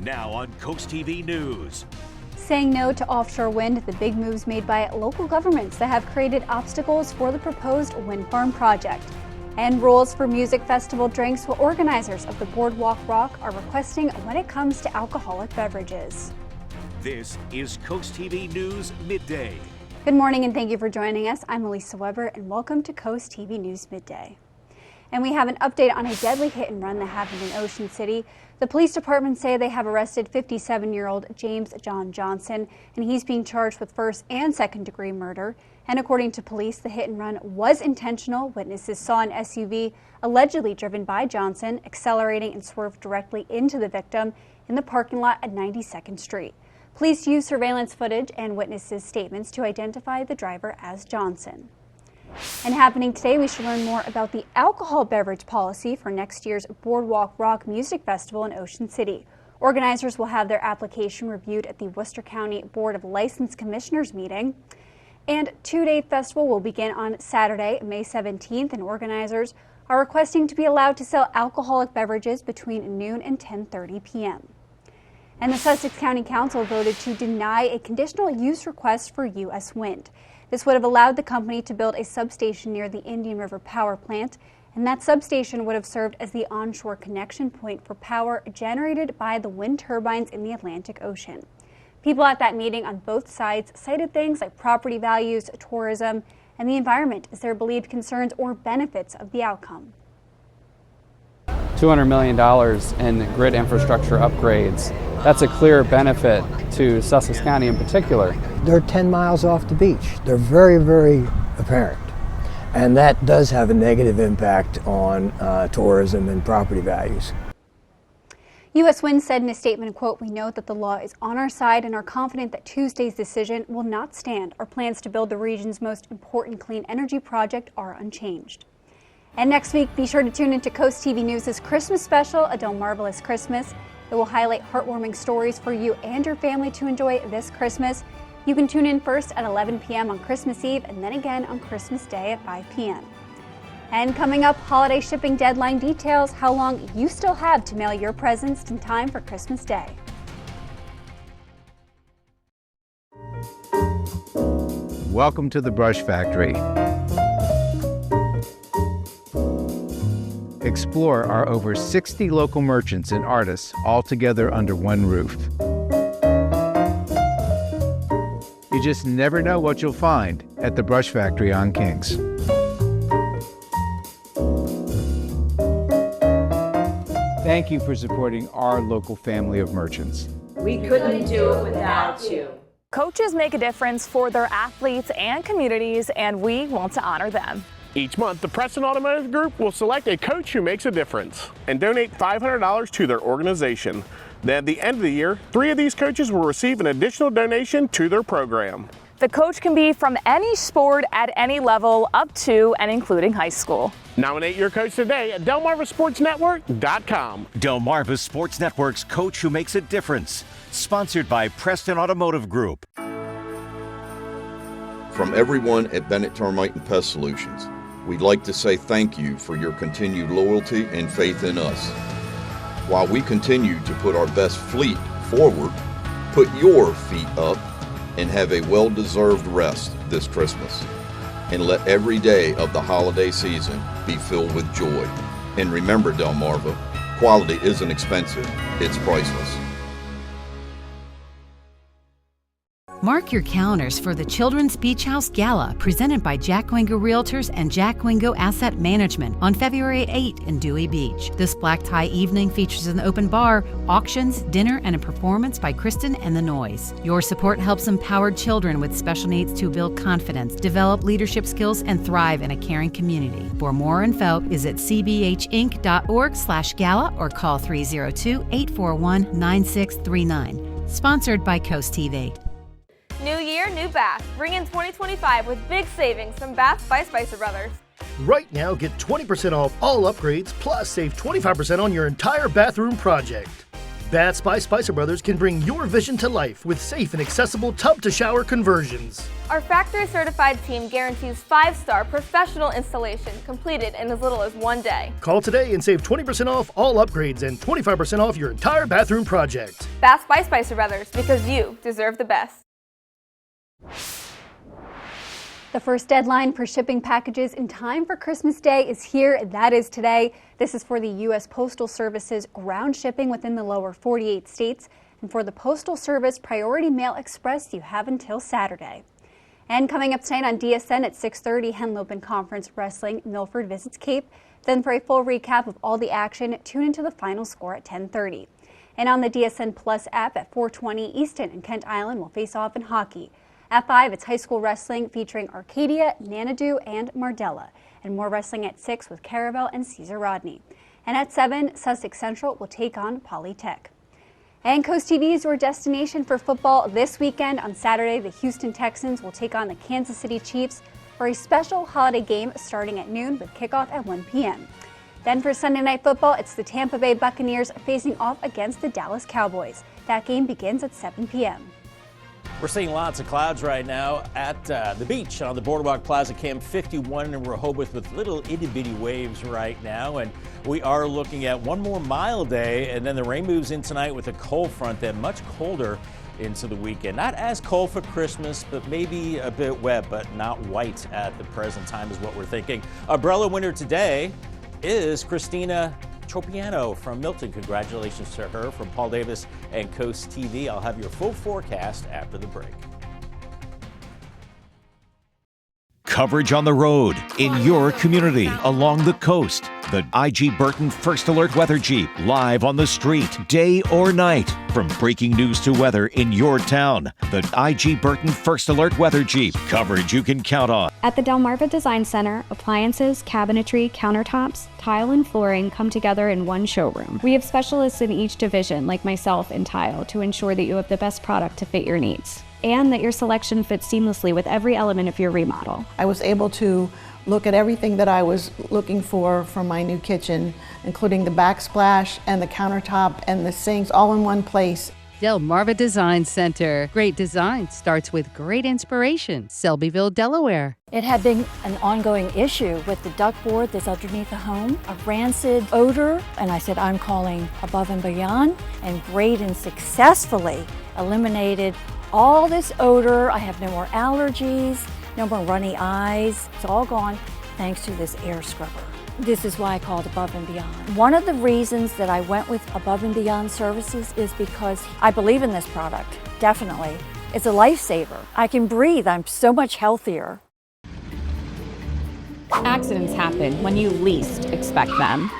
Now on CoastTV News. Saying no to offshore wind, the big moves made by local governments that have created obstacles for the proposed wind farm project. And rules for music festival drinks, what organizers of the Boardwalk Rock are requesting when it comes to alcoholic beverages. This is CoastTV News Midday. Good morning and thank you for joining us. I'm Elisa Weber and welcome to CoastTV News Midday. And we have an update on a deadly hit and run that happened in Ocean City. The police department say they have arrested 57-year-old James John Johnson, and he's being charged with first and second degree murder. And according to police, the hit and run was intentional. Witnesses saw an SUV allegedly driven by Johnson accelerating and swerved directly into the victim in the parking lot at 92nd Street. Police used surveillance footage and witnesses' statements to identify the driver as Johnson. And happening today, we should learn more about the alcohol beverage policy for next year's Boardwalk Rock Music Festival in Ocean City. Organizers will have their application reviewed at the Worcester County Board of License Commissioners meeting. And two-day festival will begin on Saturday, May 17th, and organizers are requesting to be allowed to sell alcoholic beverages between noon and 10:30 p.m. And the Sussex County Council voted to deny a conditional use request for U.S. Wind. This would have allowed the company to build a substation near the Indian River Power Plant, and that substation would have served as the onshore connection point for power generated by the wind turbines in the Atlantic Ocean. People at that meeting on both sides cited things like property values, tourism, and the environment as their believed concerns or benefits of the outcome. $200 million in grid infrastructure upgrades. That's a clear benefit to Sussex County in particular. They're 10 miles off the beach. They're very, very apparent. And that does have a negative impact on tourism and property values. U.S. Wind said in a statement, quote, "We note that the law is on our side and are confident that Tuesday's decision will not stand. Our plans to build the region's most important clean energy project are unchanged." And next week, be sure to tune into CoastTV News' Christmas special, A Don't Marvelous Christmas. It will highlight heartwarming stories for you and your family to enjoy this Christmas. You can tune in first at 11 p.m. on Christmas Eve and then again on Christmas Day at 5 p.m. And coming up, holiday shipping deadline details, how long you still have to mail your presents in time for Christmas Day. Welcome to the Brush Factory. Explore our over 60 local merchants and artists all together under one roof. You just never know what you'll find at the Brush Factory on Kings. Thank you for supporting our local family of merchants. We couldn't do it without you. Coaches make a difference for their athletes and communities, and we want to honor them. Each month, the Preston Automotive Group will select a coach who makes a difference and donate $500 to their organization. Then at the end of the year, 3 of these coaches will receive an additional donation to their program. The coach can be from any sport at any level up to and including high school. Nominate your coach today at DelmarvaSportsNetwork.com. Delmarva Sports Network's Coach Who Makes a Difference. Sponsored by Preston Automotive Group. From everyone at Bennett Termite and Pest Solutions, we'd like to say thank you for your continued loyalty and faith in us. While we continue to put our best fleet forward, put your feet up and have a well-deserved rest this Christmas. And let every day of the holiday season be filled with joy. And remember, Delmarva, quality isn't expensive, it's priceless. Mark your calendars for the Children's Beach House Gala presented by Jack Wingo Realtors and Jack Wingo Asset Management on February 8 in Dewey Beach. This black tie evening features an open bar, auctions, dinner, and a performance by Kristen and the Noise. Your support helps empower children with special needs to build confidence, develop leadership skills, and thrive in a caring community. For more info, visit cbhinc.org/gala or call 302-841-9639. Sponsored by CoastTV. New year, new bath. Bring in 2025 with big savings from Bath by Spicer Brothers. Right now, get 20% off all upgrades, plus save 25% on your entire bathroom project. Baths by Spicer Brothers can bring your vision to life with safe and accessible tub-to-shower conversions. Our factory-certified team guarantees 5-star professional installation completed in as little as 1 day. Call today and save 20% off all upgrades and 25% off your entire bathroom project. Baths by Spicer Brothers, because you deserve the best. The first deadline for shipping packages in time for Christmas Day is here, and that is today. This is for the U.S. Postal Service's ground shipping within the lower 48 states. And for the Postal Service Priority Mail Express, you have until Saturday. And coming up tonight on DSN at 6:30, Henlopen Conference Wrestling, Milford visits Cape. Then for a full recap of all the action, tune into the final score at 10:30. And on the DSN Plus app at 4:20, Easton and Kent Island will face off in hockey. At 5, it's high school wrestling featuring Arcadia, Nanadu, and Mardella. And more wrestling at 6 with Caravel and Cesar Rodney. And at 7, Sussex Central will take on Polytech. And Coast TV is your destination for football this weekend. On Saturday, the Houston Texans will take on the Kansas City Chiefs for a special holiday game starting at noon with kickoff at 1 p.m. Then for Sunday Night Football, it's the Tampa Bay Buccaneers facing off against the Dallas Cowboys. That game begins at 7 p.m. We're seeing lots of clouds right now at the beach on the Boardwalk Plaza Camp 51 in Rehoboth with little itty-bitty waves right now. And we are looking at one more mild day, and then the rain moves in tonight with a cold front, then much colder into the weekend. Not as cold for Christmas, but maybe a bit wet, but not white at the present time is what we're thinking. Umbrella winner today is Christina Tropiano from Milton. Congratulations to her. From Paul Davis and Coast TV. I'll have your full forecast after the break. Coverage on the road, in your community, along the coast. The IG Burton First Alert Weather Jeep, live on the street, day or night. From breaking news to weather in your town. The IG Burton First Alert Weather Jeep, coverage you can count on. At the Delmarva Design Center, appliances, cabinetry, countertops, tile, and flooring come together in one showroom. We have specialists in each division, like myself in tile, to ensure that you have the best product to fit your needs, and that your selection fits seamlessly with every element of your remodel. I was able to look at everything that I was looking for my new kitchen, including the backsplash and the countertop and the sinks all in one place. Delmarva Design Center. Great design starts with great inspiration. Selbyville, Delaware. It had been an ongoing issue with the ductboard that's underneath the home, a rancid odor, and I said, I'm calling Above and Beyond, and Graydon successfully eliminated all this odor. I have no more allergies, no more runny eyes. It's all gone thanks to this air scrubber. This is why I called Above and Beyond. One of the reasons that I went with Above and Beyond services is because I believe in this product, definitely. It's a lifesaver. I can breathe, I'm so much healthier. Accidents happen when you least expect them.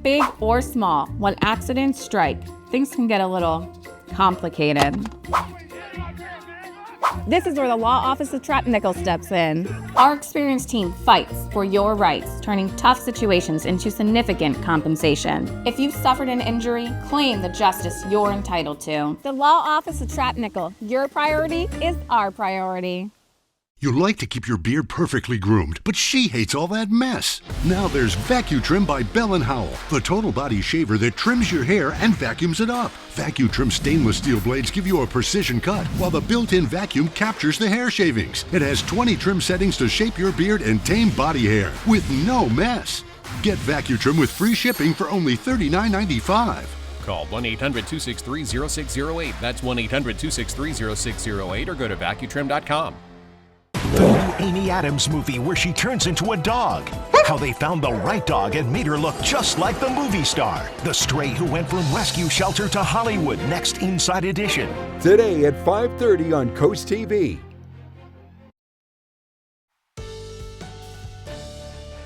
Big or small, when accidents strike, things can get a little complicated. This is where the Law Office of Trapnickel steps in. Our experienced team fights for your rights, turning tough situations into significant compensation. If you've suffered an injury, claim the justice you're entitled to. The Law Office of Trapnickel. Your priority is our priority. You like to keep your beard perfectly groomed, but she hates all that mess. Now there's VacuTrim by Bell & Howell, the total body shaver that trims your hair and vacuums it up. VacuTrim stainless steel blades give you a precision cut, while the built-in vacuum captures the hair shavings. It has 20 trim settings to shape your beard and tame body hair with no mess. Get VacuTrim with free shipping for only $39.95. Call 1-800-263-0608. That's 1-800-263-0608 or go to vacutrim.com. The new Amy Adams movie where she turns into a dog. How they found the right dog and made her look just like the movie star. The stray who went from rescue shelter to Hollywood, next Inside Edition. Today at 5:30 on Coast TV.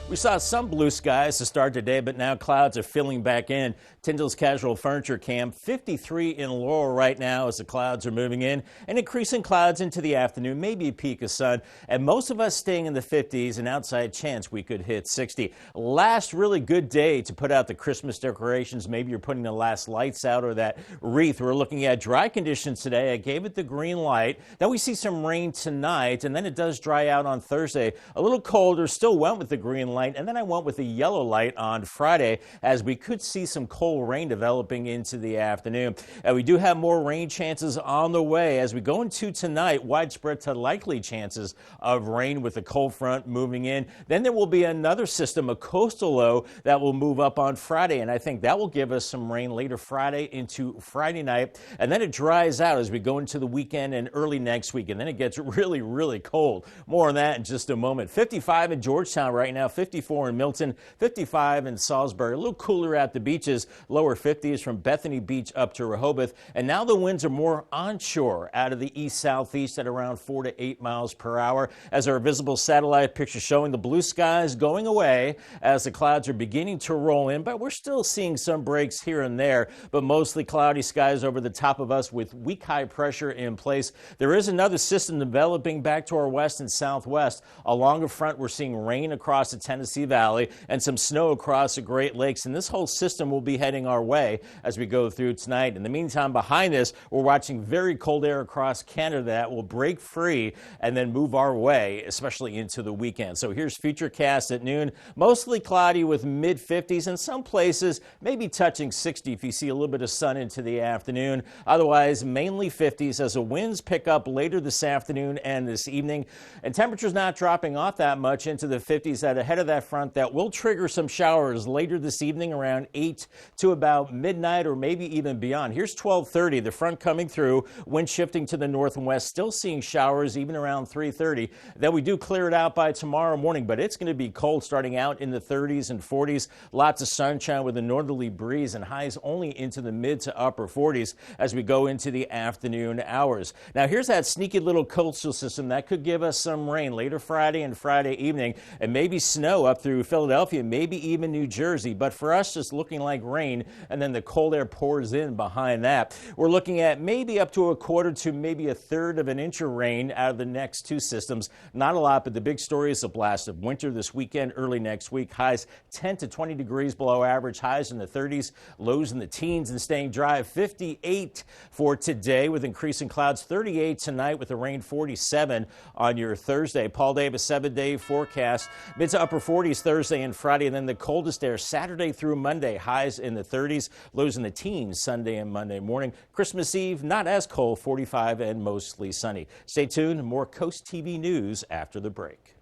We saw some blue skies to start today, but now clouds are filling back in. Tyndall's Casual Furniture Camp, 53 in Laurel right now as the clouds are moving in, and increasing clouds into the afternoon, maybe a peak of sun, and most of us staying in the 50s, an outside chance we could hit 60. Last really good day to put out the Christmas decorations. Maybe you're putting the last lights out or that wreath. We're looking at dry conditions today. I gave it the green light. Then we see some rain tonight, and then it does dry out on Thursday. A little colder, still wet with the green light. light, and then I went with a yellow light on Friday, as we could see some cold rain developing into the afternoon. And we do have more rain chances on the way as we go into tonight. Widespread to likely chances of rain with the cold front moving in. Then there will be another system, a coastal low, that will move up on Friday, and I think that will give us some rain later Friday into Friday night. And then it dries out as we go into the weekend and early next week, and then it gets really, really cold. More on that in just a moment. 55 in Georgetown right now, 54 in Milton, 55 in Salisbury. A little cooler at the beaches, lower 50s from Bethany Beach up to Rehoboth. And now the winds are more onshore out of the east-southeast at around 4 to 8 miles per hour, as our visible satellite picture showing the blue skies going away as the clouds are beginning to roll in. But we're still seeing some breaks here and there, but mostly cloudy skies over the top of us with weak high pressure in place. There is another system developing back to our west and southwest. Along the front, we're seeing rain across the Tennessee Valley and some snow across the Great Lakes, and this whole system will be heading our way as we go through tonight. In the meantime, behind this, we're watching very cold air across Canada that will break free and then move our way, especially into the weekend. So here's Futurecast at noon. Mostly cloudy with mid-50s, and some places maybe touching 60 if you see a little bit of sun into the afternoon. Otherwise, mainly 50s as the winds pick up later this afternoon and this evening. And temperatures not dropping off that much into the 50s ahead of that front that will trigger some showers later this evening around 8 to about midnight or maybe even beyond. Here's 12:30, the front coming through, wind shifting to the north and west, still seeing showers even around 3:30. Then we do clear it out by tomorrow morning, but it's going to be cold starting out in the 30s and 40s. Lots of sunshine with a northerly breeze and highs only into the mid to upper 40s as we go into the afternoon hours. Now here's that sneaky little coastal system that could give us some rain later Friday and Friday evening, and maybe snow up through Philadelphia, maybe even New Jersey. But for us, just looking like rain, and then the cold air pours in behind that. We're looking at maybe up to a quarter to maybe a third of an inch of rain out of the next two systems. Not a lot, but the big story is a blast of winter this weekend, early next week. Highs 10 to 20 degrees below average, highs in the 30s, lows in the teens, and staying dry. 58 for today with increasing clouds, 38 tonight with the rain, 47 on your Thursday. Paul Davis 7-day forecast, mid to upper 40s Thursday and Friday, and then the coldest there Saturday through Monday, highs in the 30s, lows in the teens Sunday and Monday morning. Christmas Eve, not as cold, 45 and mostly sunny. Stay tuned, more Coast TV news after the break.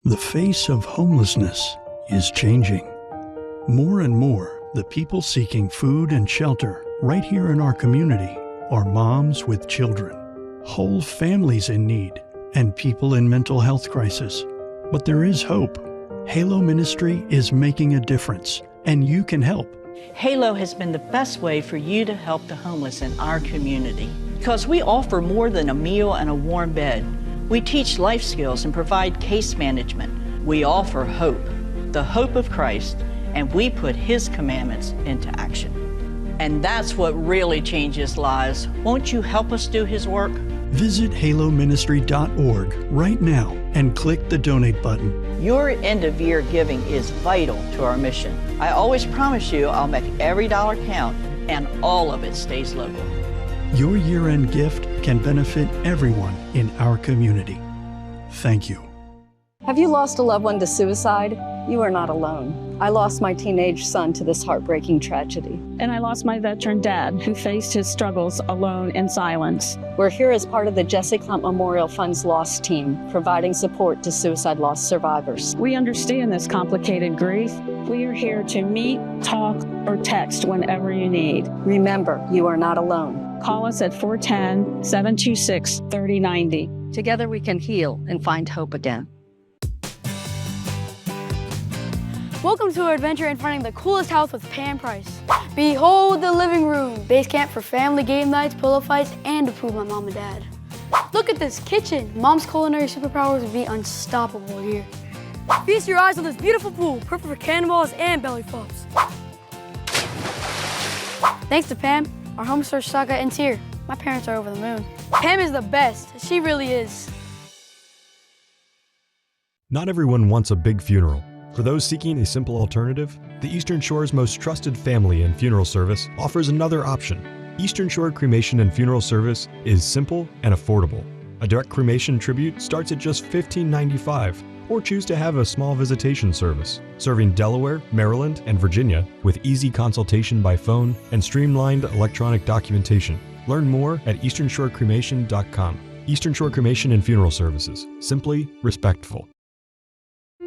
The face of homelessness is changing. More and more, the people seeking food and shelter right here in our community are moms with children, whole families in need, and people in mental health crisis. But there is hope. Halo Ministry is making a difference, and you can help. Halo has been the best way for you to help the homeless in our community, because we offer more than a meal and a warm bed. We teach life skills and provide case management. We offer hope, the hope of Christ, and we put His commandments into action. And that's what really changes lives. Won't you help us do His work? Visit haloministry.org right now and click the donate button. Your end-of-year giving is vital to our mission. I always promise you I'll make every dollar count, and all of it stays local. Your year-end gift can benefit everyone in our community. Thank you. Have you lost a loved one to suicide? You are not alone. I lost my teenage son to this heartbreaking tragedy. And I lost my veteran dad, who faced his struggles alone in silence. We're here as part of the Jesse Clump Memorial Fund's Lost team, providing support to suicide loss survivors. We understand this complicated grief. We are here to meet, talk, or text whenever you need. Remember, you are not alone. Call us at 410-726-3090. Together we can heal and find hope again. Welcome to our adventure in finding the coolest house with Pam Price. Behold the living room, base camp for family game nights, pillow fights, and to prove my mom and dad. Look at this kitchen. Mom's culinary superpowers would be unstoppable here. Feast your eyes on this beautiful pool, perfect for cannonballs and belly flops. Thanks to Pam, our home search saga ends here. My parents are over the moon. Pam is the best. She really is. Not everyone wants a big funeral. For those seeking a simple alternative, the Eastern Shore's most trusted family and funeral service offers another option. Eastern Shore Cremation and Funeral Service is simple and affordable. A direct cremation tribute starts at just $15.95, or choose to have a small visitation service, serving Delaware, Maryland, and Virginia with easy consultation by phone and streamlined electronic documentation. Learn more at easternshorecremation.com. Eastern Shore Cremation and Funeral Services. Simply respectful.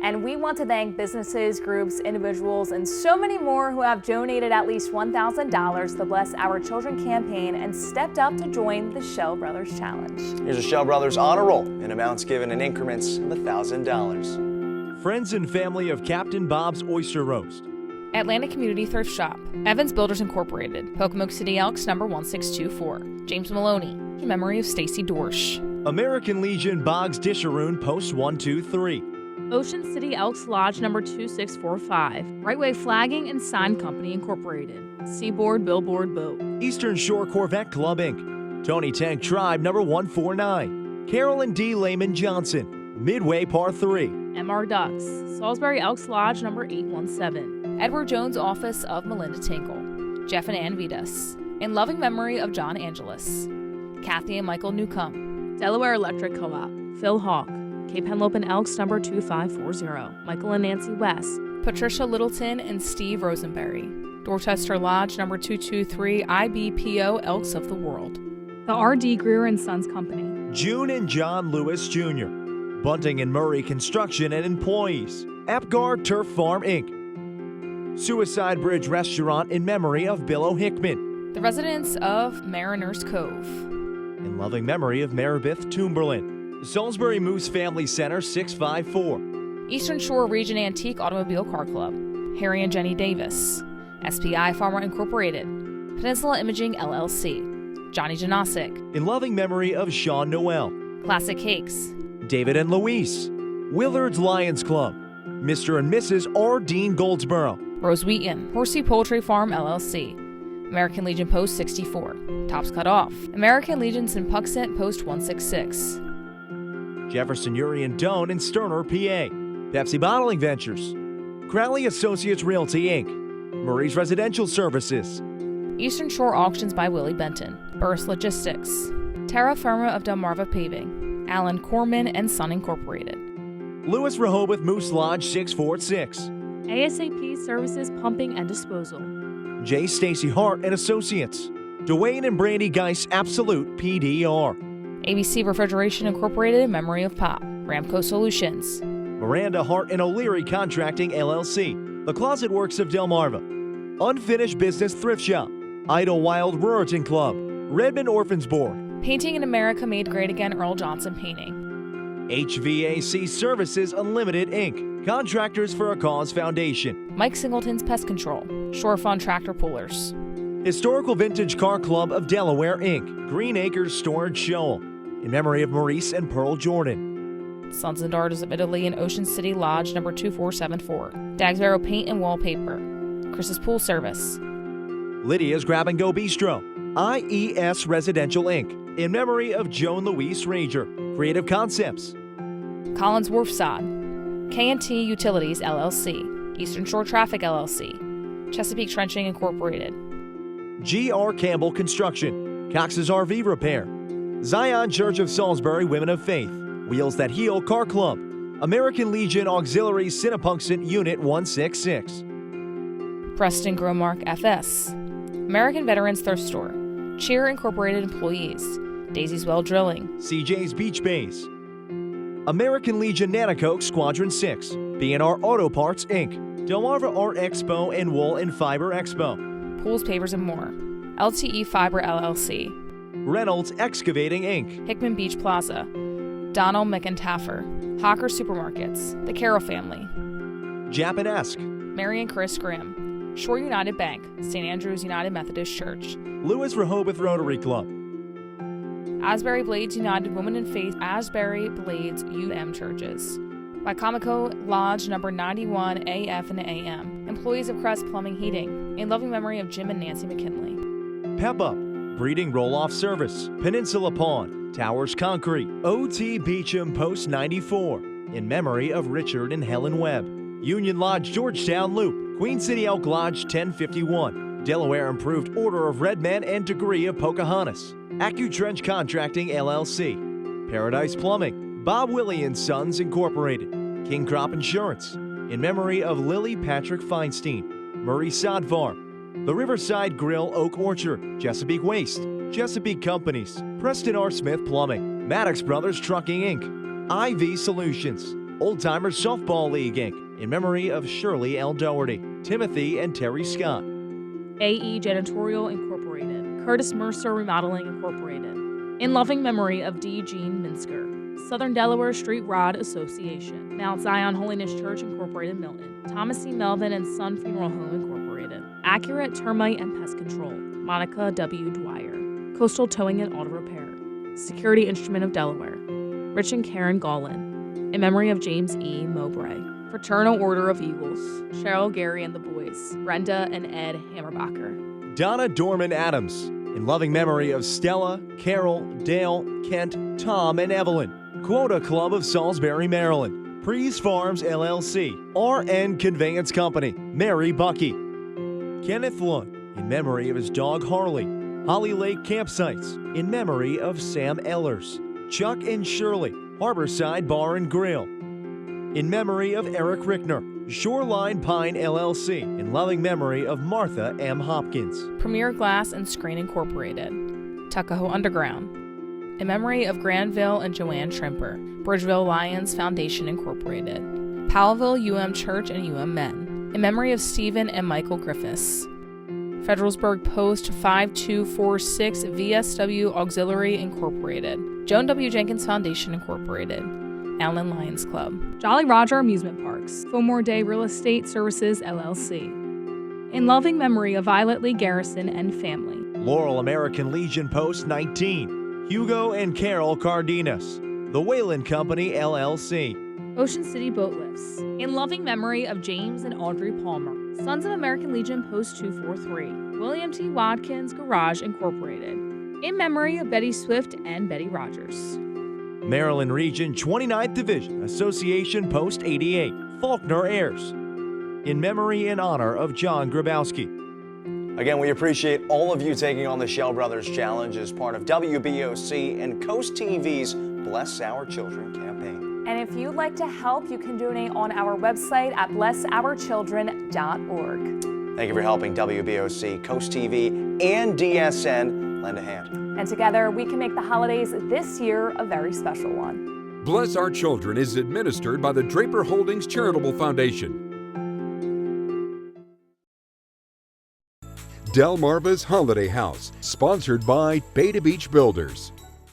And we want to thank businesses, groups, individuals, and so many more who have donated at least $1,000 to Bless Our Children campaign and stepped up to join the Shell Brothers Challenge. Here's a Shell Brothers honor roll in amounts given in increments of $1,000. Friends and family of Captain Bob's Oyster Roast. Atlantic Community Thrift Shop, Evans Builders Incorporated, Pocomoke City Elks number 1624, James Maloney, in memory of Stacy Dorsch. American Legion Boggs Disharoon Post 123. Ocean City Elks Lodge number 2645, Rightway Flagging and Sign Company Incorporated, Seaboard Billboard Boat. Eastern Shore Corvette Club Inc., Tony Tank Tribe number 149, Carolyn D. Lehman Johnson, Midway Par 3. MR Ducks, Salisbury Elks Lodge number 817. Edward Jones Office of Melinda Tinkle, Jeff and Ann Vitas, in loving memory of John Angeles, Kathy and Michael Newcomb. Delaware Electric Co-op, Phil Hawk, Cape Henlopen Elks number 2540, Michael and Nancy West. Patricia Littleton and Steve Rosenberry, Dorchester Lodge number 223, IBPO Elks of the World. The R.D. Greer and Sons Company. June and John Lewis Jr., Bunting and Murray Construction and Employees, Apgar Turf Farm Inc., Suicide Bridge Restaurant in memory of Bill O'Hickman. The residents of Mariners Cove, in loving memory of Maribeth Toomberlin. Salisbury Moose Family Center 654. Eastern Shore Region Antique Automobile Car Club, Harry and Jenny Davis, SPI Pharma Incorporated, Peninsula Imaging LLC, Johnny Janasic. In loving memory of Sean Noel. Classic Cakes, David and Louise, Willard's Lions Club, Mr. and Mrs. R. Dean Goldsboro. Rose Wheaton, Horsey Poultry Farm LLC, American Legion Post 64, Tops Cut Off, American Legion Sinpuxent Post 166. Jefferson Uri and Doan in Sterner, PA. Pepsi Bottling Ventures. Crowley Associates Realty, Inc. Murray's Residential Services. Eastern Shore Auctions by Willie Benton. Burris Logistics. Terra Firma of Delmarva Paving. Alan Corman and Son Incorporated. Lewis Rehoboth Moose Lodge 646. ASAP Services Pumping and Disposal. J. Stacy Hart and Associates. Dwayne and Brandy Geis Absolute PDR. ABC Refrigeration Incorporated in memory of Pop. Ramco Solutions. Miranda Hart and O'Leary Contracting LLC. The Closet Works of Delmarva. Unfinished Business Thrift Shop. Idlewild Ruritan Club. Redmond Orphans Board. Painting in America Made Great Again Earl Johnson Painting. HVAC Services Unlimited Inc. Contractors for a Cause Foundation. Mike Singleton's Pest Control. Shore Fund Tractor Pullers. Historical Vintage Car Club of Delaware Inc. Green Acres Storage Shoal. In memory of Maurice and Pearl Jordan. Sons and Daughters of Italy in Ocean City Lodge number 2474. Dagsboro Paint and Wallpaper. Chris's Pool Service. Lydia's Grab and Go Bistro. IES Residential Inc. In memory of Joan Louise Ranger. Creative Concepts. Collins Wharf Sod. K&T Utilities LLC. Eastern Shore Traffic LLC. Chesapeake Trenching Incorporated. G.R. Campbell Construction. Cox's RV Repair. Zion Church of Salisbury Women of Faith. Wheels That Heal Car Club. American Legion Auxiliary Sinnepunxent Unit 166. Preston Gromark FS. American Veterans Thrift Store. Cheer Incorporated Employees. Daisy's Well Drilling. CJ's Beach Bays. American Legion Nanacoke Squadron 6. B&R Auto Parts Inc. Delmarva Art Expo and Wool and Fiber Expo. Pools, Pavers, and more. LTE Fiber LLC. Reynolds Excavating Inc. Hickman Beach Plaza. Donald McIntaffer. Hawker Supermarkets. The Carroll Family. Japanesque. Mary and Chris Grimm. Shore United Bank. St. Andrews United Methodist Church. Lewis Rehoboth Rotary Club. Asbury Blades United Women in Faith. Asbury Blades UM Churches. Wycomico Lodge number 91 AF and AM. Employees of Crest Plumbing Heating. In loving memory of Jim and Nancy McKinley. Pep Up. Breeding Roll-Off Service. Peninsula Pond. Towers Concrete. OT Beecham Post 94. In memory of Richard and Helen Webb. Union Lodge Georgetown Loop. Queen City Elk Lodge 1051. Delaware Improved Order of Red Men and Degree of Pocahontas. AccuTrench Contracting LLC. Paradise Plumbing, Bob Willie & Sons Incorporated, King Crop Insurance, in memory of Lily Patrick Feinstein, Murray Sod Farm, the Riverside Grill Oak Orchard, Chesapeake Waste, Chesapeake Companies, Preston R. Smith Plumbing, Maddox Brothers Trucking Inc., IV Solutions, Old Timers Softball League Inc., in memory of Shirley L. Doherty, Timothy and Terry Scott, AE Janitorial Incorporated, Curtis Mercer Remodeling Incorporated, in loving memory of D. Jean Minsker, Southern Delaware Street Rod Association, Mount Zion Holiness Church Incorporated Milton, Thomas C. Melvin and Son Funeral Home Incorporated, Accurate Termite and Pest Control, Monica W. Dwyer, Coastal Towing and Auto Repair, Security Instrument of Delaware, Rich and Karen Gollin, in memory of James E. Mowbray, Fraternal Order of Eagles, Cheryl, Gary and the Boys, Brenda and Ed Hammerbacher, Donna Dorman Adams, in loving memory of Stella, Carol, Dale, Kent, Tom, and Evelyn, Quota Club of Salisbury, Maryland, Prees Farms LLC, RN Conveyance Company, Mary Bucky, Kenneth Lund, in memory of his dog Harley, Holly Lake Campsites, in memory of Sam Ellers, Chuck and Shirley, Harborside Bar and Grill, in memory of Eric Rickner, Shoreline Pine LLC, in loving memory of Martha M. Hopkins, Premier Glass and Screen Incorporated, Tuckahoe Underground, in memory of Granville and Joanne Trimper, Bridgeville Lions Foundation Incorporated, Powellville UM Church and UM Men, in memory of Stephen and Michael Griffiths, Federalsburg Post 5246 VSW Auxiliary Incorporated, Joan W. Jenkins Foundation Incorporated, Allen Lions Club, Jolly Roger Amusement Parks, Fillmore Day Real Estate Services LLC, in loving memory of Violet Lee Garrison and family, Laurel American Legion Post 19, Hugo and Carol Cardenas, The Wayland Company LLC, Ocean City Boat Lifts, in loving memory of James and Audrey Palmer, Sons of American Legion Post 243, William T. Watkins Garage Incorporated, in memory of Betty Swift and Betty Rogers, Maryland Region 29th Division Association Post 88, Faulkner Heirs, in memory and honor of John Grabowski. Again, we appreciate all of you taking on the Shell Brothers Challenge as part of WBOC and Coast TV's Bless Our Children campaign. And if you'd like to help, you can donate on our website at blessourchildren.org. Thank you for helping WBOC, Coast TV, and DSN lend a hand. And together, we can make the holidays this year a very special one. Bless Our Children is administered by the Draper Holdings Charitable Foundation. Delmarva's Holiday House, sponsored by Beta Beach Builders.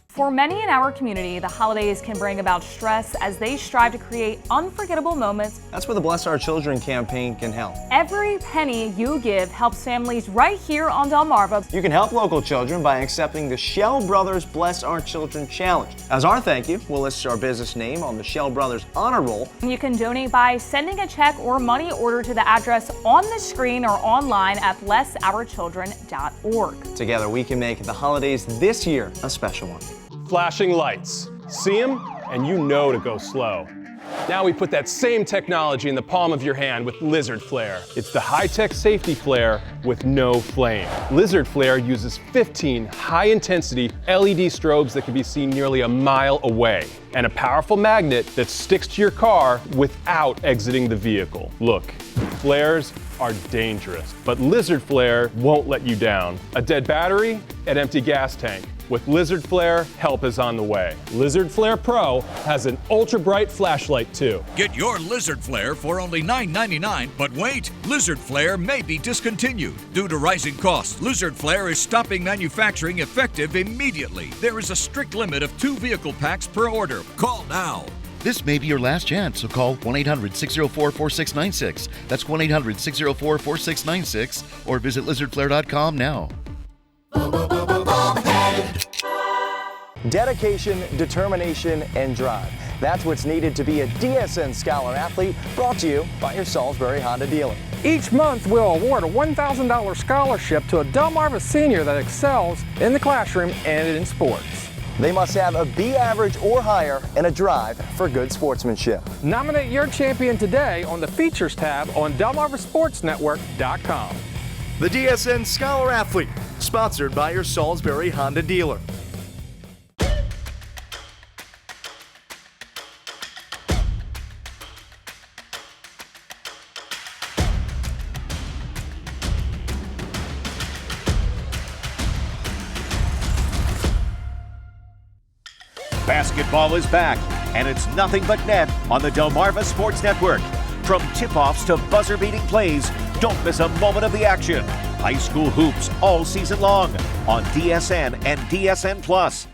For many in our community, the holidays can bring about stress as they strive to create unforgettable moments. That's where the Bless Our Children campaign can help. Every penny you give helps families right here on Delmarva. You can help local children by accepting the Shell Brothers Bless Our Children Challenge. As our thank you, we'll list our business name on the Shell Brothers Honor Roll. You can donate by sending a check or money order to the address on the screen or online at blessourchildren.org. Together, we can make the holidays this year a special one. Flashing lights. See them, and you know to go slow. Now we put that same technology in the palm of your hand with Lizard Flare. It's the high-tech safety flare with no flame. Lizard Flare uses 15 high-intensity LED strobes that can be seen nearly a mile away, and a powerful magnet that sticks to your car without exiting the vehicle. Look, flares are dangerous, but Lizard Flare won't let you down. A dead battery, an empty gas tank. With Lizard Flare, help is on the way. Lizard Flare Pro has an ultra-bright flashlight too. Get your Lizard Flare for only $9.99, but wait, Lizard Flare may be discontinued. Due to rising costs, Lizard Flare is stopping manufacturing effective immediately. There is a strict limit of 2 vehicle packs per order. Call now. This may be your last chance, so call 1-800-604-4696. That's 1-800-604-4696 or visit lizardflare.com now. Dedication, determination, and drive. That's what's needed to be a DSN Scholar Athlete, brought to you by your Salisbury Honda dealer. Each month, we'll award a $1,000 scholarship to a Delmarva senior that excels in the classroom and in sports. They must have a B average or higher and a drive for good sportsmanship. Nominate your champion today on the Features tab on DelmarvaSportsNetwork.com. The DSN Scholar Athlete, sponsored by your Salisbury Honda dealer. Basketball is back, and it's nothing but net on the Delmarva Sports Network. From tip-offs to buzzer-beating plays, don't miss a moment of the action. High school hoops all season long on DSN and DSN+.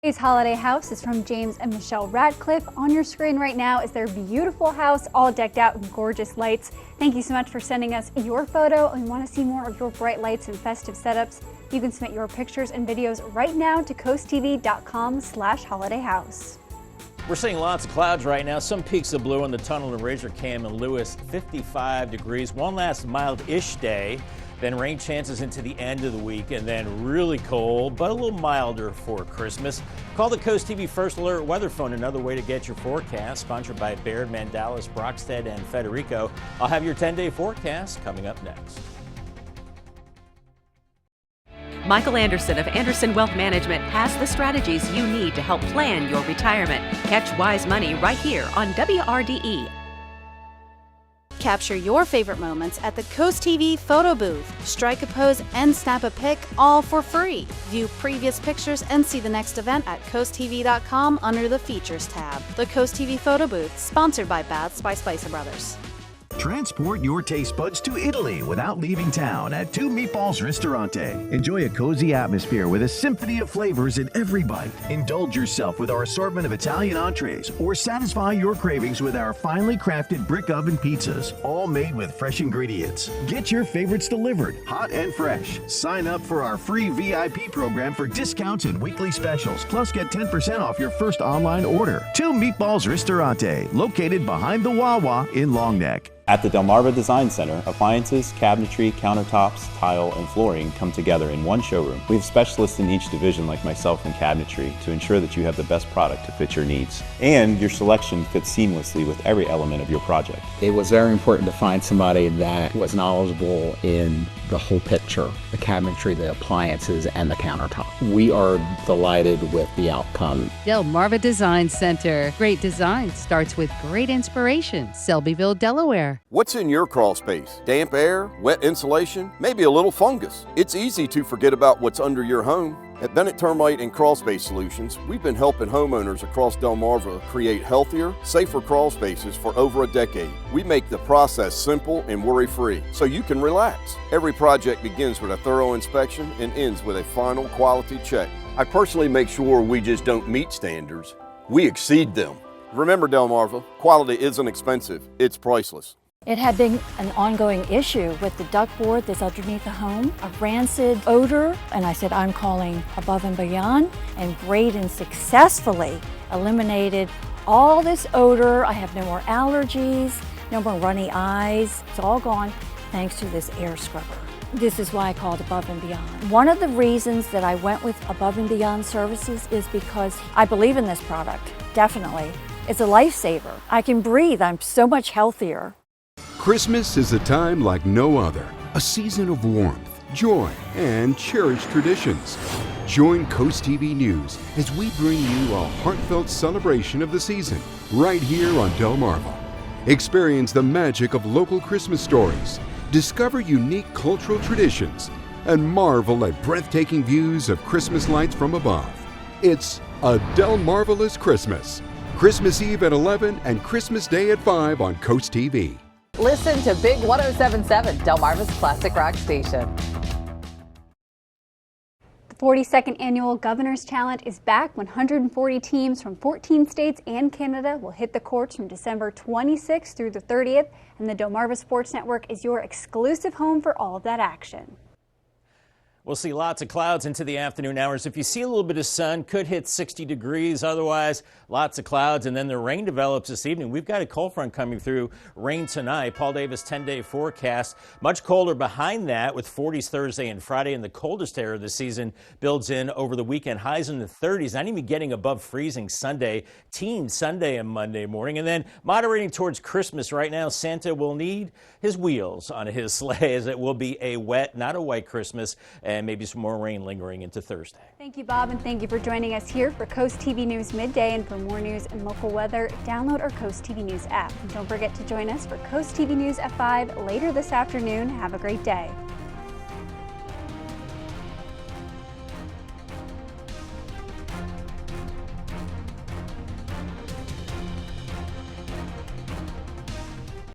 Today's Holiday House is from James and Michelle Radcliffe. On your screen right now is their beautiful house, all decked out with gorgeous lights. Thank you so much for sending us your photo. And we want to see more of your bright lights and festive setups. You can submit your pictures and videos right now to coasttv.com/holidayhouse. We're seeing lots of clouds right now. Some peaks of blue in the tunnel of Razor Cam and Lewis, 55 degrees. One last mild-ish day. Then rain chances into the end of the week, and then really cold, but a little milder for Christmas. Call the Coast TV First Alert Weather Phone, another way to get your forecast. Sponsored by Baird, Mandalis, Brockstead, and Federico. I'll have your 10-day forecast coming up next. Michael Anderson of Anderson Wealth Management has the strategies you need to help plan your retirement. Catch Wise Money right here on WRDE. Capture your favorite moments at the Coast TV photo booth. Strike a pose and snap a pic, all for free. View previous pictures and see the next event at coasttv.com under the Features tab. The Coast TV photo booth, sponsored by Baths by Spicer Brothers. Transport your taste buds to Italy without leaving town at Two Meatballs Ristorante. Enjoy a cozy atmosphere with a symphony of flavors in every bite. Indulge yourself with our assortment of Italian entrees or satisfy your cravings with our finely crafted brick oven pizzas, all made with fresh ingredients. Get your favorites delivered, hot and fresh. Sign up for our free VIP program for discounts and weekly specials, plus get 10% off your first online order. Two Meatballs Ristorante, located behind the Wawa in Long Neck. At the Delmarva Design Center, appliances, cabinetry, countertops, tile, and flooring come together in one showroom. We have specialists in each division like myself in cabinetry to ensure that you have the best product to fit your needs. And your selection fits seamlessly with every element of your project. It was very important to find somebody that was knowledgeable in the whole picture, the cabinetry, the appliances, and the countertop. We are delighted with the outcome. Delmarva Design Center. Great design starts with great inspiration. Selbyville, Delaware. What's in your crawl space? Damp air, wet insulation, maybe a little fungus. It's easy to forget about what's under your home. At Bennett Termite and Crawl Space Solutions, we've been helping homeowners across Delmarva create healthier, safer crawl spaces for over a decade. We make the process simple and worry-free, so you can relax. Every project begins with a thorough inspection and ends with a final quality check. I personally make sure we just don't meet standards, we exceed them. Remember, Delmarva, quality isn't expensive, it's priceless. It had been an ongoing issue with the ductboard that's underneath the home, a rancid odor, and I said, I'm calling Above and Beyond, and Braden successfully eliminated all this odor. I have no more allergies, no more runny eyes. It's all gone thanks to this air scrubber. This is why I called Above and Beyond. One of the reasons that I went with Above and Beyond Services is because I believe in this product, definitely. It's a lifesaver. I can breathe, I'm so much healthier. Christmas is a time like no other, a season of warmth, joy, and cherished traditions. Join Coast TV News as we bring you a heartfelt celebration of the season right here on Delmarva. Experience the magic of local Christmas stories, discover unique cultural traditions, and marvel at breathtaking views of Christmas lights from above. It's a Delmarvelous Christmas. Christmas Eve at 11 and Christmas Day at 5 on Coast TV. Listen to Big 107.7, Delmarva's classic rock station. The 42nd Annual Governor's Challenge is back. 140 teams from 14 states and Canada will hit the courts from December 26th through the 30th, and the Delmarva Sports Network is your exclusive home for all of that action. We'll see lots of clouds into the afternoon hours. If you see a little bit of sun, could hit 60 degrees. Otherwise, lots of clouds, and then the rain develops this evening. We've got a cold front coming through. Rain tonight. Paul Davis 10-day forecast. Much colder behind that with 40s Thursday and Friday, and the coldest air of the season builds in over the weekend. Highs in the 30s, not even getting above freezing Sunday. Teens Sunday and Monday morning, and then moderating towards Christmas. Right now, Santa will need his wheels on his sleigh, as it will be a wet, not a white Christmas, and maybe some more rain lingering into Thursday. Thank you, Bob, and thank you for joining us here for Coast TV News Midday. And for more news and local weather, download our Coast TV News app. And don't forget to join us for Coast TV News at 5 later this afternoon. Have a great day.